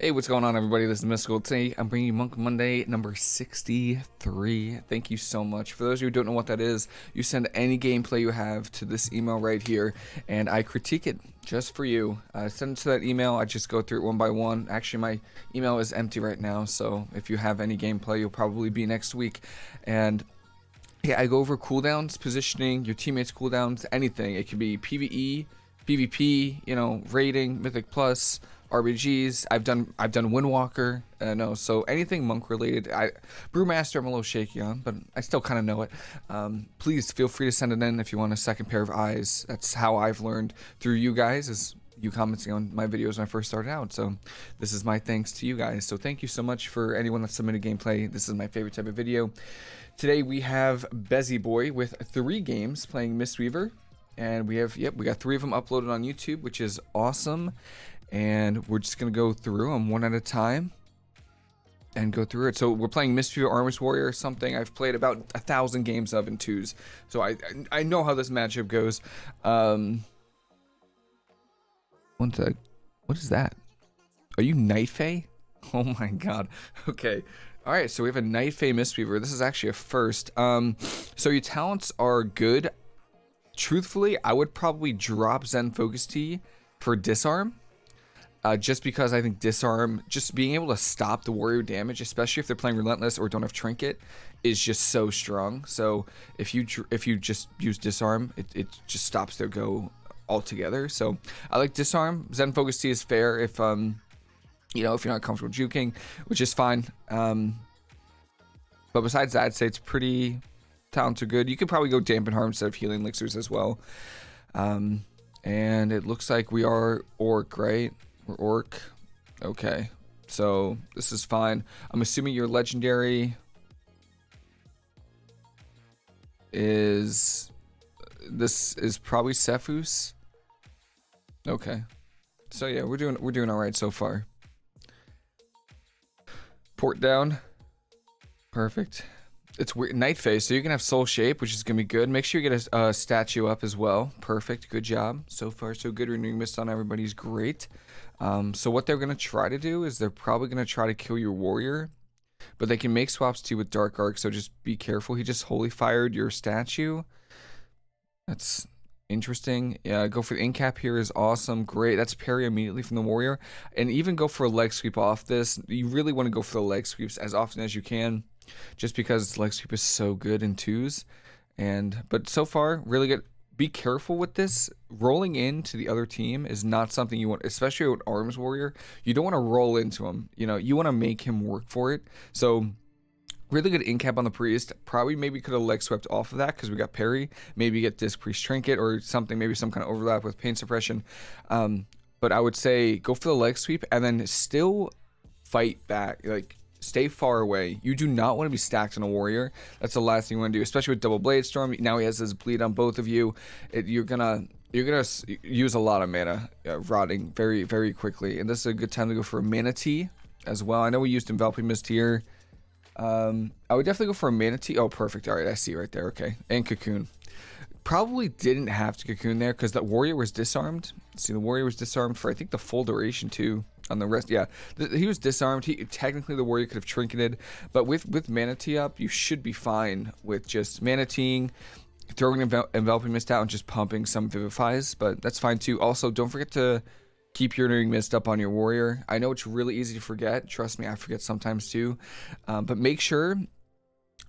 Hey, what's going on, everybody? This is Mysticall. Today, I'm bringing you Monk Monday number 63. Thank you so much. For those of you who don't know what that is, you send any gameplay you have to this email right here, and I critique it just for you. Send it to that email. I just go through it one by one. Actually, my email is empty right now, so if you have any gameplay, you'll probably be next week. And yeah, I go over cooldowns, positioning, your teammates' cooldowns, anything. It could be PvE, PvP, you know, rating, Mythic Plus, RBGs. I've done Windwalker. No, so anything monk related. Brewmaster I'm a little shaky on, but I still kind of know it. Please feel free to send it in if you want a second pair of eyes. That's how I've learned through you guys, is you commenting on my videos when I first started out. So this is my thanks to you guys. So thank you so much for anyone that submitted gameplay. This is my favorite type of video. Today we have Bezzy Boy with 3 games playing Mistweaver, and we got 3 of them uploaded on YouTube, which is awesome. And we're just gonna go through them one at a time and go through it. So we're playing Mistweaver Armors Warrior, something I've played about 1,000 games of in 2s, so I know how this matchup goes. What is that? Are you Night Fae? Oh my god. Okay. Alright, so we have a Night Fae Mistweaver. This is actually a first. So your talents are good. Truthfully, I would probably drop Zen Focus Tea for Disarm. Just because I think Disarm, just being able to stop the warrior damage, especially if they're playing Relentless or don't have Trinket, is just so strong. So if you just use Disarm, it just stops their go altogether. So I like Disarm. Zen Focus Tea is fair if you know, if you're not comfortable juking, which is fine. But besides that, I'd say it's pretty talents are good. You could probably go Dampen Harm instead of Healing Elixirs as well. And it looks like we are Orc, right? We're Orc. Okay, so this is fine. I'm assuming your legendary is probably Cephus. Okay, so yeah, we're doing all right so far. Port down, perfect. It's weird, Night Phase, so you can have Soul Shape, which is gonna be good. Make sure you get a statue up as well. Perfect, good job. So far, so good. Renewing Mist on everybody's great. So what they're gonna try to do is they're probably gonna try to kill your warrior, but they can make swaps too with Dark Arc. So just be careful. He just holy fired your statue. That's interesting. Yeah, go for the incap here is awesome. Great. That's parry immediately from the warrior, and even go for a leg sweep off this. You really want to go for the leg sweeps as often as you can, just because leg sweep is so good in 2s. But so far, really good. Be careful with this. Rolling into the other team is not something you want, especially with Arms Warrior. You don't want to roll into him. You know, you want to make him work for it. So really good incap on the priest. Probably maybe could have leg swept off of that because we got parry. Maybe get Disc Priest Trinket or something, maybe some kind of overlap with pain suppression. But I would say go for the leg sweep and then still fight back. Like, stay far away. You do not want to be stacked on a warrior. That's the last thing you want to do, especially with double blade storm. Now he has his bleed on both of you. You're gonna use a lot of mana, rotting very, very quickly. And this is a good time to go for a Mana Tea as well. I know we used Enveloping Mist here. I would definitely go for a Mana Tea. Oh, perfect. All right, I see right there. Okay, and Cocoon. Probably didn't have to Cocoon there because that warrior was disarmed. See, the warrior was disarmed for I think the full duration too. On the rest, yeah, he was disarmed. Technically the warrior could have trinketed, but with Mana Tea up, you should be fine with just Mana Teeing, throwing Enveloping Mist out, and just pumping some Vivifies. But that's fine too. Also, don't forget to keep your Renewing Mist up on your warrior. I know it's really easy to forget. Trust me, I forget sometimes too. But make sure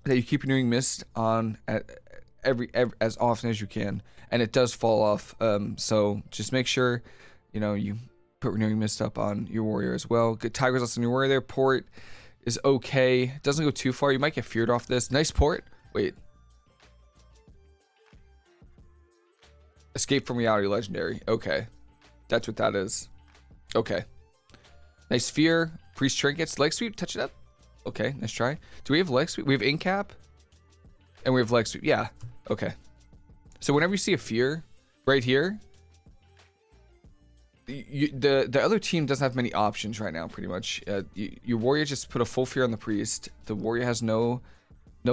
that you keep Renewing Mist on at as often as you can, and it does fall off. So just make sure you put Renewing Mist up on your warrior as well. Good Tiger's Lust on your warrior there. Port is okay. Doesn't go too far. You might get feared off this. Nice port. Wait. Escape from Reality legendary. Okay. That's what that is. Okay. Nice fear. Priest Trinkets. Leg sweep. Touch it up. Okay. Nice try. Do we have leg sweep? We have incap. And we have leg sweep. Yeah. Okay. So whenever you see a fear right here, the other team doesn't have many options right now, pretty much. Your warrior just put a full fear on the priest. The warrior has no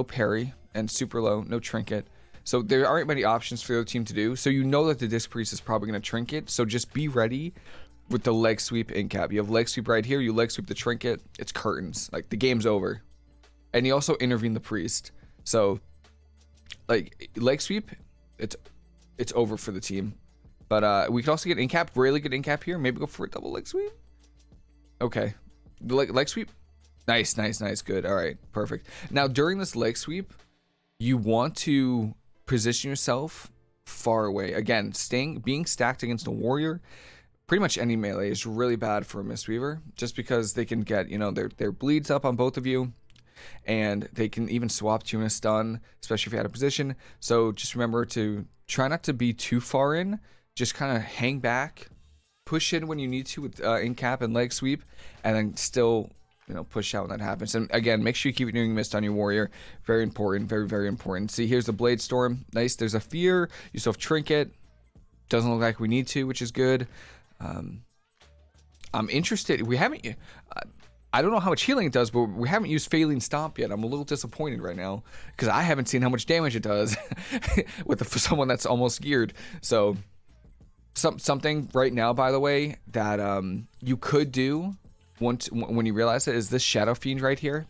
parry and super low, no trinket. So there aren't many options for the other team to do. So you know that the Disc Priest is probably going to trinket. So just be ready with the leg sweep in cap. You have leg sweep right here. You leg sweep the trinket. It's curtains. Like, the game's over. And you also intervene the priest. So, like, leg sweep, it's over for the team. But we can also get in cap. Really good in cap here. Maybe go for a double leg sweep. Okay. The leg sweep. Nice, nice, nice. Good. All right. Perfect. Now, during this leg sweep, you want to position yourself far away. Again, being stacked against a warrior, pretty much any melee is really bad for a mistweaver, just because they can get, you know, their bleeds up on both of you, and they can even swap to you in a stun, especially if you're out of position. So just remember to try not to be too far in. Just kind of hang back, push in when you need to with in cap and leg sweep, and then still, you know, push out when that happens. And again, make sure you keep renewing mist on your warrior. Very important, very, very important. See, here's the blade storm. Nice. There's a fear. You still have trinket. Doesn't look like we need to, which is good. I'm interested. We haven't. I don't know how much healing it does, but we haven't used Faeline Stomp yet. I'm a little disappointed right now because I haven't seen how much damage it does for someone that's almost geared. So something right now, by the way, that you could do when you realize it is this Shadow Fiend right here.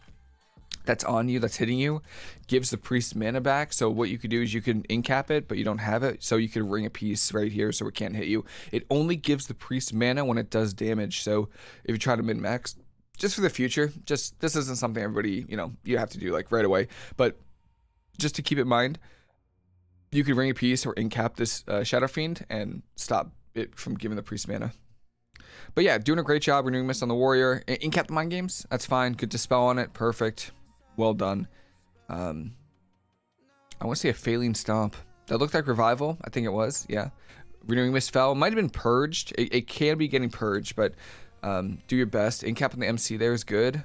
That's on you, that's hitting you, gives the priest mana back. So what you could do is you can incap it, but you don't have it. So you could ring a piece right here so it can't hit you. It only gives the priest mana when it does damage. So if you try to min-max, just for the future, this isn't something everybody, you know, you have to do like right away. But just to keep in mind, you could ring a piece or incap this Shadow Fiend and stop it from giving the priest mana. But yeah, doing a great job renewing mist on the warrior. Incap the mind games, that's fine. Good dispel on it, perfect. Well done. I want to say a Faeline Stomp. That looked like revival. I think it was. Yeah. Renewing mist fell. Might have been purged. It can be getting purged, but do your best. Incap on the MC there is good.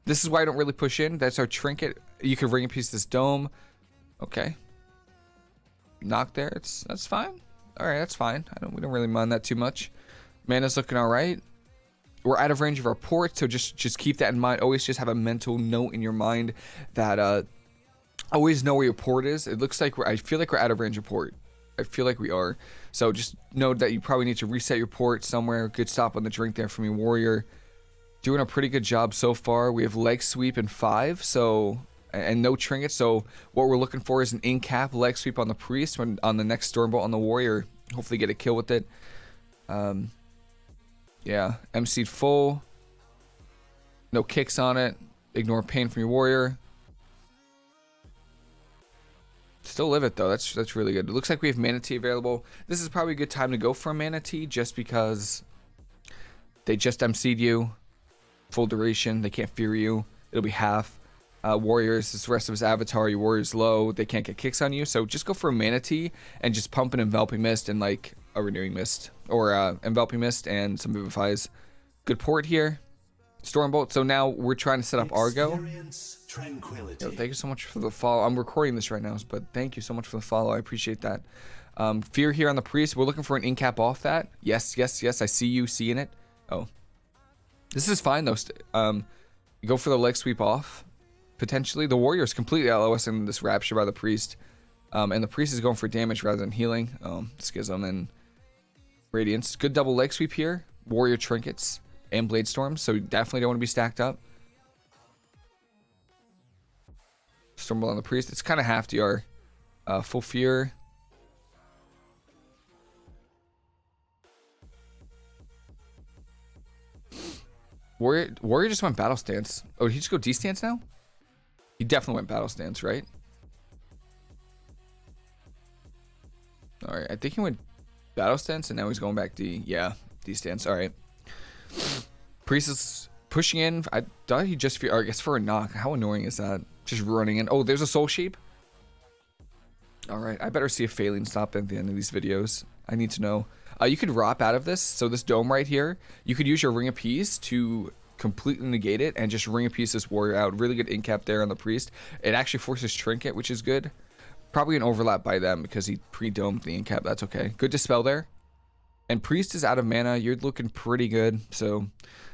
This is why I don't really push in. That's our trinket. You could ring a piece of this dome. Okay. Knock there. That's fine. All right, that's fine. We don't really mind that too much. Mana's looking all right. We're out of range of our port, so just keep that in mind. Always just have a mental note in your mind that always know where your port is. It looks like I feel like we're out of range of port. I feel like we are. So just know that you probably need to reset your port somewhere. Good stop on the drink there from your warrior. Doing a pretty good job so far. We have leg sweep in 5, so and no trinket. So what we're looking for is an in-cap leg sweep on the priest when on the next stormbolt on the warrior. Hopefully get a kill with it. Yeah, MC'd full. No kicks on it. Ignore pain from your warrior. Still live it though. That's really good. It looks like we have Mana Tea available. This is probably a good time to go for a Mana Tea just because they just MC'd you. Full duration. They can't fear you. It'll be half. Warriors, this rest of his avatar, your warrior's low. They can't get kicks on you. So just go for a Mana Tea and just pump an Enveloping Mist and like a Renewing Mist. Or Enveloping Mist and some Vivifies. Good port here. Stormbolt. So now we're trying to set up Argo. Yo, thank you so much for the follow. I'm recording this right now, but thank you so much for the follow. I appreciate that. Fear here on the priest. We're looking for an incap off that. Yes, yes, yes. I see you seeing it. Oh. This is fine though. You go for the leg sweep off. Potentially. The warrior is completely LOS in this rapture by the priest. And the priest is going for damage rather than healing. Schism and Radiance. Good double leg sweep here. Warrior trinkets and blade storms. So you definitely don't want to be stacked up. Stormbolt on the priest. It's kind of half DR. Full fear. Warrior just went battle stance. Oh, did he just go D stance now? He definitely went battle stance, right? Alright, I think he went battle stance and now he's going back D. Yeah, D stance. Alright. Priest is pushing in. I thought he just, I guess for a knock. How annoying is that? Just running in. Oh, there's a soul shape. Alright, I better see a Faeline Stomp at the end of these videos. I need to know. You could ROP out of this. So this dome right here, you could use your Ring of Peace to completely negate it and just Ring of Peace this warrior out. Really good incap there on the priest. It actually forces trinket, which is good. Probably an overlap by them because he pre-domed the incap. That's okay. Good dispel there. And priest is out of mana. You're looking pretty good. So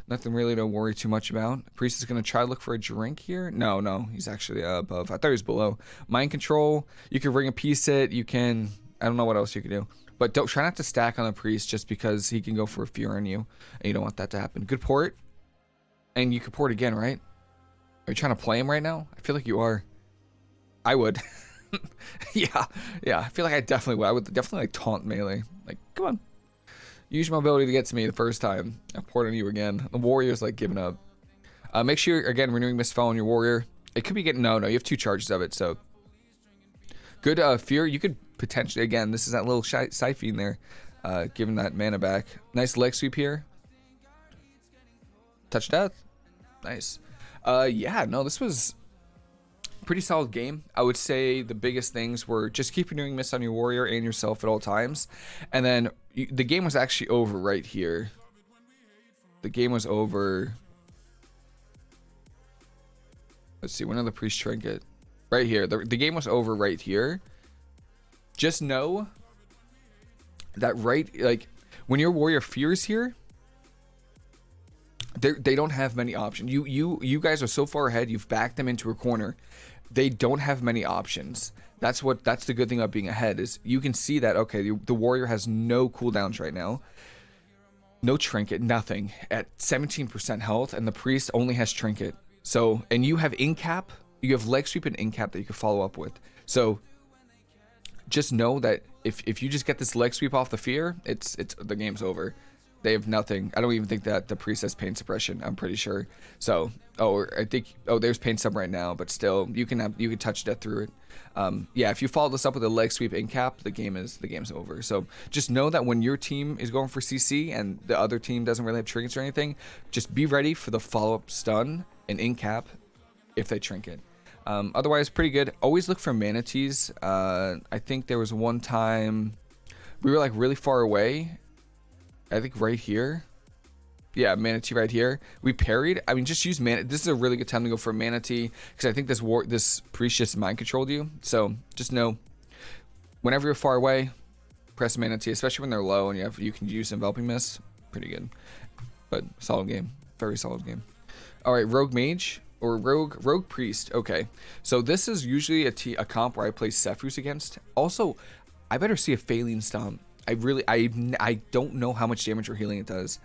nothing really to worry too much about. Priest is going to try to look for a drink here. No. He's actually above. I thought he was below. Mind control. You can Ring of Peace it. You can... I don't know what else you can do. But don't try not to stack on the priest just because he can go for a fear on you, and you don't want that to happen. Good port, and you can port again, right? Are you trying to play him right now? I feel like you are. I would. yeah. I feel like I definitely would. I would definitely like taunt melee. Like, come on. Use your mobility to get to me the first time. I port on you again. The warrior's like giving up. Make sure, again, renewing Mistfall on your warrior. It could be getting, no, you have 2 charges of it, so. Good fear. You could potentially, again, this is that little Siphene there. Giving that mana back. Nice leg sweep here. Touch death. Nice. Yeah, no, this was pretty solid game. I would say the biggest things were just keep renewing Mist on your warrior and yourself at all times. And then the game was actually over right here. The game was over. Let's see, when did the priest trinket? Right here. The game was over right here. Just know that like when your warrior fears here, they don't have many options. You guys are so far ahead. You've backed them into a corner. They don't have many options. That's the good thing about being ahead is you can see that, okay, the warrior has no cooldowns right now. No trinket, nothing. At 17% health, and the priest only has trinket. So, and you have incap, you have leg sweep and incap that you can follow up with. So just know that if you just get this leg sweep off the fear, it's the game's over. They have nothing. I don't even think that the priest has pain suppression. I'm pretty sure. So, I think there's pain sub right now, but still, you can touch death through it. Yeah, if you follow this up with a leg sweep incap, the game's over. So just know that when your team is going for CC and the other team doesn't really have trinkets or anything, just be ready for the follow up stun and incap if they trinket. Otherwise, pretty good. Always look for manatees. I think there was one time we were like really far away. I think right here. Yeah, manatee right here. We parried. I mean, just use mana. This is a really good time to go for a manatee because I think this priest just mind controlled you. So just know, whenever you're far away, press manatee, especially when they're low and you can use enveloping mist. Pretty good, but solid game. Very solid game. All right, rogue mage or rogue priest. Okay, so this is usually a comp where I play Sephuz against. Also, I better see a Faeline Stomp. I don't know how much damage or healing it does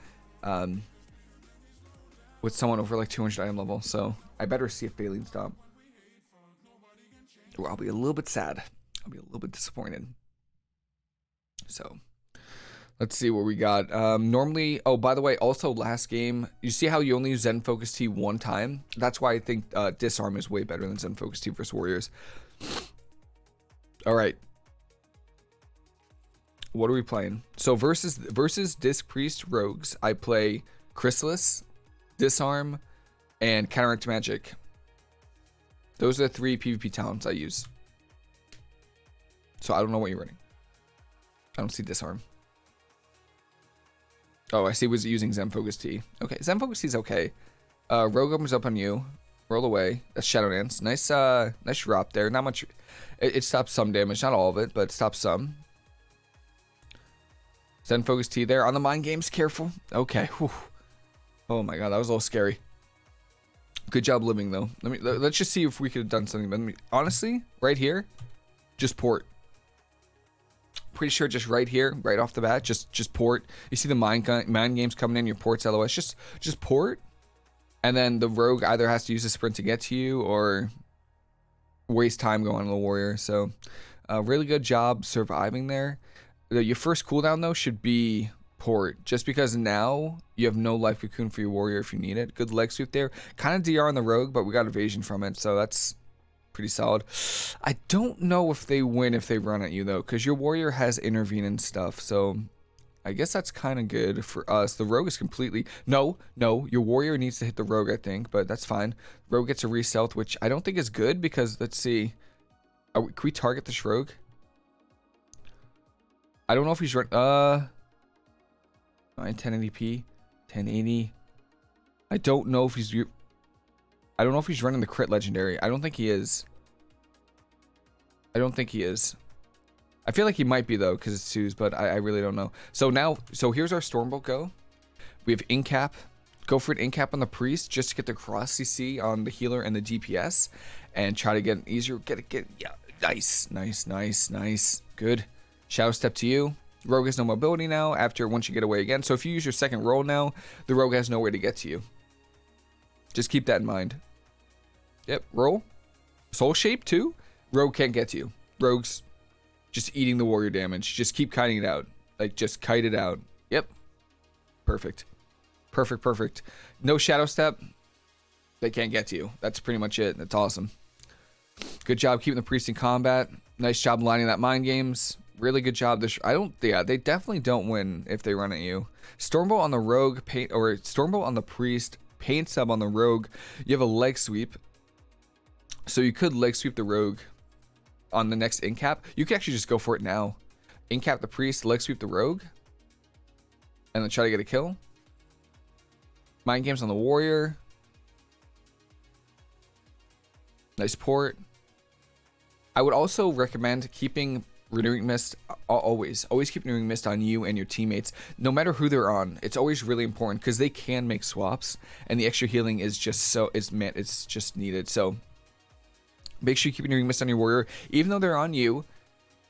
with someone over like 200 item level, so I better see a Faeline Stomp, or I'll be a little bit sad. I'll be a little bit disappointed. So let's see what we got. Normally, oh, by the way, also last game, you see how you only use Zen Focus Tea one time? That's why I think Disarm is way better than Zen Focus Tea versus Warriors. All right. What are we playing? So versus Disc Priest Rogues, I play Chrysalis, Disarm, and Counteract Magic. Those are the 3 PvP talents I use. So I don't know what you're running. I don't see Disarm. Oh, I see was using Zen Focus Tea. Okay, Zen Focus Tea is okay. Rogue opens up on you. Roll away. That's Shadow Dance. Nice drop there. Not much. It stops some damage, not all of it, but it stops some. Zen Focus Tea there on the mind games. Careful. Okay. Whew. Oh my god, that was a little scary. Good job living though. Let's just see if we could have done something. But honestly, right here, just port. Pretty sure just right here, right off the bat, just port. You see the mind games coming in, your ports LOS. Just port, and then the rogue either has to use a sprint to get to you or waste time going on the warrior. So, really good job surviving there. Your first cooldown though should be port, just because now you have no life cocoon for your warrior if you need it. Good leg sweep there. Kind of DR on the rogue, but we got evasion from it, so that's pretty solid. I don't know if they win if they run at you though, because your warrior has intervene and stuff, so I guess that's kind of good for us. The rogue is completely no, your warrior needs to hit the rogue, I think, but that's fine. Rogue gets a re-stealth, which I don't think is good because let's see, can we target this rogue? I don't know if he's run 1080p, 1080. I don't know if he's running the crit legendary. I don't think he is. I feel like he might be though, because it's Suze, but I really don't know. So here's our Stormbolt go. We have Incap. Go for an Incap on the Priest just to get the cross CC on the healer and the DPS, and try to get an easier yeah, nice. Good. Shadow Step to you. Rogue has no mobility now once you get away again. So if you use your second roll now, the rogue has nowhere to get to you. Just keep that in mind. Yep, roll. Soul shape too. Rogue can't get to you. Rogue's just eating the warrior damage. Just keep kiting it out. Like, just kite it out. Yep. Perfect. Perfect, perfect. No shadow step. They can't get to you. That's pretty much it. That's awesome. Good job keeping the priest in combat. Nice job lining that mind games. Really good job. Yeah, they definitely don't win if they run at you. Stormbolt on the rogue, or Stormbolt on the priest, paint sub on the rogue. You have a leg sweep. So you could leg sweep the rogue on the next incap. You could actually just go for it now. Incap the priest, leg sweep the rogue, and then try to get a kill. Mind games on the warrior. Nice port. I would also recommend keeping Renewing Mist, always keep Renewing Mist on you and your teammates, no matter who they're on. It's always really important because they can make swaps, and the extra healing is just it's just needed. So make sure you keep Renewing Mist on your warrior, even though they're on you.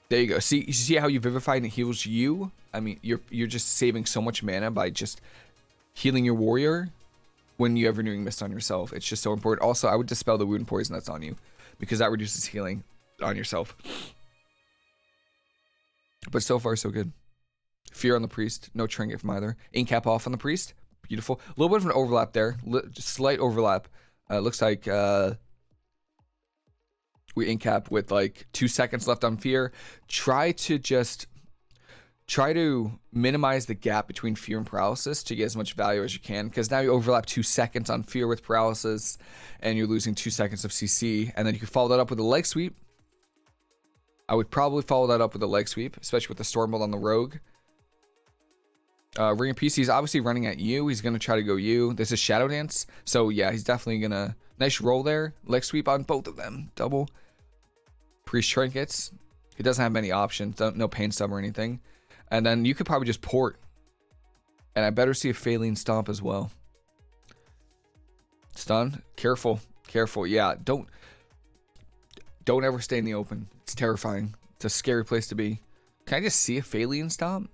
There you go. You see how you vivify and it heals you? I mean, you're just saving so much mana by just healing your warrior when you have Renewing Mist on yourself. It's just so important. Also, I would dispel the wound poison that's on you, because that reduces healing on yourself. But so far, so good. Fear on the priest. No trinket from either. Incap off on the priest. Beautiful. A little bit of an overlap there. Slight overlap. Looks like we incap with like 2 seconds left on fear. Try to minimize the gap between fear and paralysis to get as much value as you can, because now you overlap 2 seconds on fear with paralysis, and you're losing 2 seconds of CC. And then you can follow that up with a leg sweep. I would probably follow that up with a leg sweep, especially with the Stormbolt on the rogue. Ring of Peace, he's obviously running at you. He's going to try to go you. This is Shadow Dance. So yeah, he's definitely going to... Nice roll there. Leg sweep on both of them. Double. Priest trinkets. He doesn't have many options. No pain sub or anything. And then you could probably just port. And I better see a Faeline Stomp as well. Stun. Careful. Careful. Yeah, don't ever stay in the open. It's terrifying. It's a scary place to be. Can I just see a Faeline Stomp?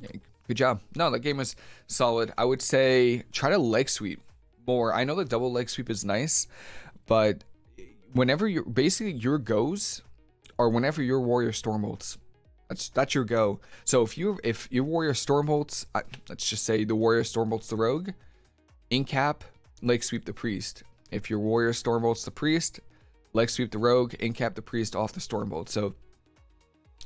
Yeah, good job. No, that game was solid. I would say try to leg sweep more. I know the double leg sweep is nice, but whenever you're basically your goes, or whenever your warrior stormbolts, that's your go. So if your warrior stormbolts, let's just say the warrior stormbolts the rogue, incap, leg sweep the priest. If your warrior stormbolts the priest, leg sweep the rogue, incap the priest off the stormbolt. So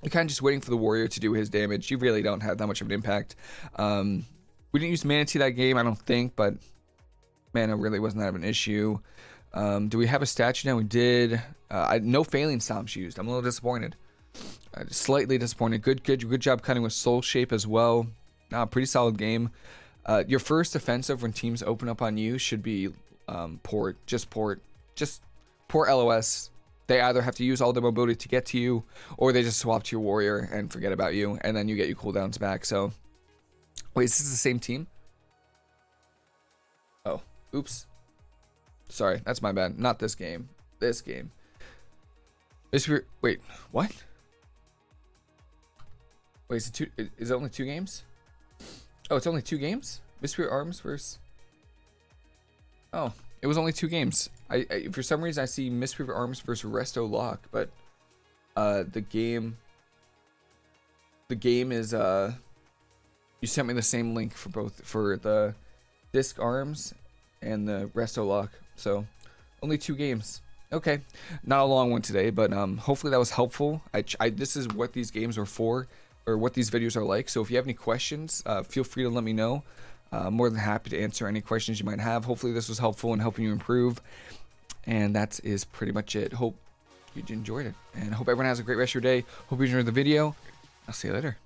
you're kind of just waiting for the warrior to do his damage. You really don't have that much of an impact. We didn't use Mana Tea that game, I don't think, but mana really wasn't that of an issue. Do we have a statue now? We did. No Faeline Stomps used. I'm a little disappointed. Slightly disappointed. Good job cutting with Soul Shape as well. Pretty solid game. Your first offensive when teams open up on you should be port. Just port LOS. They either have to use all their mobility to get to you, or they just swap to your warrior and forget about you, and then you get your cooldowns back. So, wait, is this the same team? Oh, oops. Sorry, that's my bad. Not this game. This game. Wait, what? Wait, is it only 2 games? Oh, it's only 2 games? Mistweaver Arms versus... Oh, it was only 2 games. I for some reason I see Mistweaver Arms versus Resto Lock, but the game is you sent me the same link for both, for the Disc Arms and the Resto Lock. So only 2 games. Okay, not a long one today, but hopefully that was helpful. This is what these games are for, or what these videos are like. So if you have any questions, feel free to let me know. More than happy to answer any questions you might have. Hopefully this was helpful in helping you improve. And that is pretty much it. Hope you enjoyed it, and hope everyone has a great rest of your day. Hope you enjoyed the video. I'll see you later.